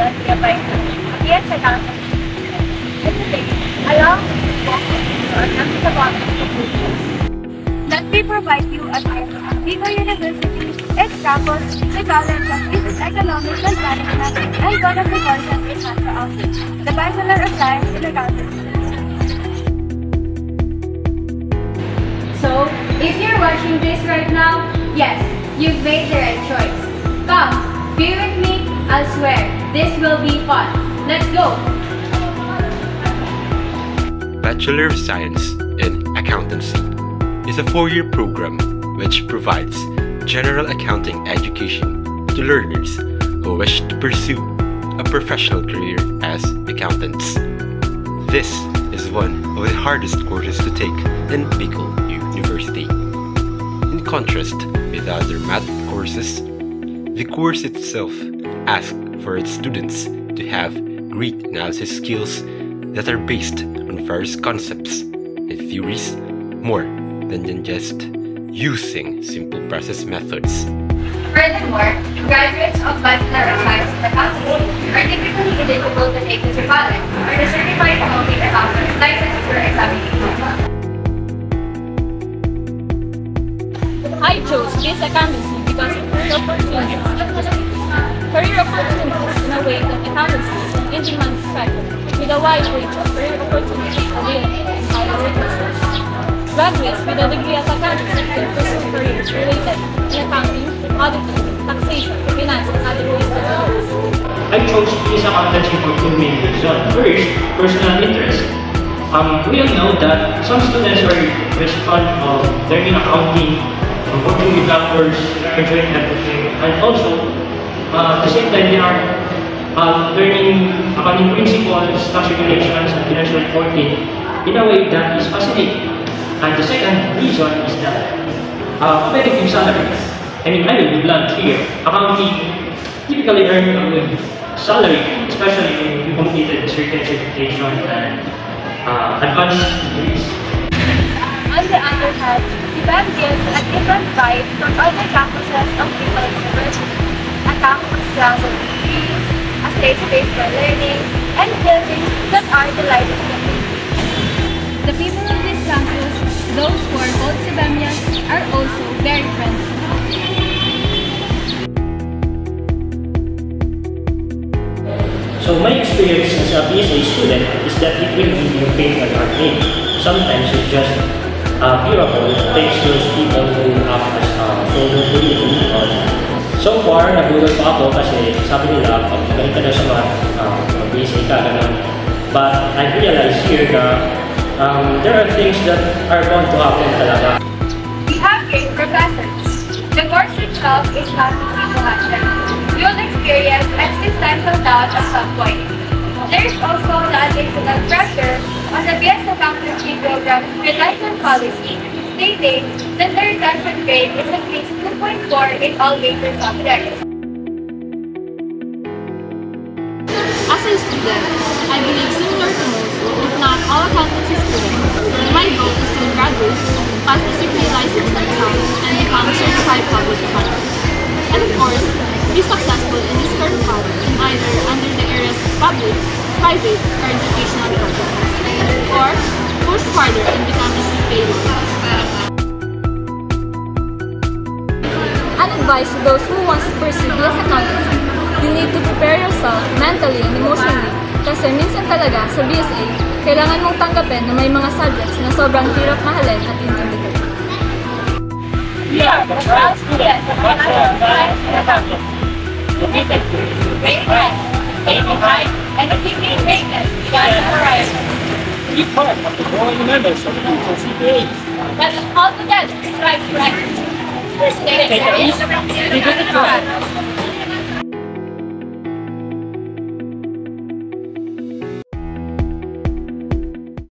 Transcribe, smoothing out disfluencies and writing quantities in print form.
and the advisor of the Accountancy. And today, allow me to walk you through our campus accountancy that we provide you at Bicol University, its campus, the College of Business Economics and Management, and one of the courses in Master of the Bachelor of Science in Accountancy. So, if you're watching this right now, yes, you've made the right choice. Come, be with me, I swear, this will be fun. Let's go! Bachelor of Science in Accountancy is a 4-year program which provides general accounting education to learners who wish to pursue a professional career as accountants. This is one of the hardest courses to take in Bicol University. In contrast with other math courses, the course itself asks for its students to have great analysis skills that are based on various concepts and theories more than just using simple process methods. Furthermore, graduates of Bachelor of Science in Accountancy are typically eligible to take the college or the Certified Accounting Accountant's license for examination. I chose this accountancy because of career opportunities. Career opportunities in a way that accountancy is an in-demand sector with a wide range of career opportunities available in higher resources. Graduates with a degree of accountancy can pursue careers related in accounting, auditing, taxation, finance, and other related fields. I chose this accountancy for two main reasons. First, personal interest. We all know that some students are just fond of learning accounting, working with numbers, enjoying everything, and also at the same time they are learning accounting principles, tax regulations, and financial reporting in a way that is fascinating. And the second reason is that competitive salary. I mean, I will be blunt here. Accounting typically earn a good salary, especially when you completed certain certification and advanced degrees. On the other hand, CBAM gives a different vibe from other campuses of Bicol University. A campus grounds of degrees, a safe space for learning, and buildings that are delighted to meet. The people of this campus, those who are both CBAMians, are also very friendly. So my experience as a BSA student is that it will give you pain and heartache. Sometimes it's just beautiful thanks to those people who act as shoulder to people. So far, nagulol pa ako kasi sabi nila, pag galing ka daw sa mga BSA ka, ganun. But I realized here na there are things that are bound to happen talaga. We have great professors. The course itself is not easy to handle. You'll experience existential doubt at some point. There is also the additional pressure on the BS Accountancy program retention policy, stating that the retention grade is at least 2.4 in all major subjects. As a student, I believe similar to most, if not all accountancy students, my goal is to graduate, pass the CPA licensure exam, and become a certified public accountant. And of course, be successful in this career path either under the areas of public, private, or educational programs, or push further and become a CPA lawyer. An advice to those who want to pursue BS accountancy, you need to prepare yourself mentally and emotionally kasi minsan talaga sa BSA, kailangan mong tanggapin na may mga subjects na sobrang hirap mahalin at intindihin. We are the proud students of Bachelor of Science in Accounting. Committed to great pride, aiming high, and achieving greatness beyond the horizon. Be part of the growing members of the CPAs. Let us all together strive for excellence. Stay safe.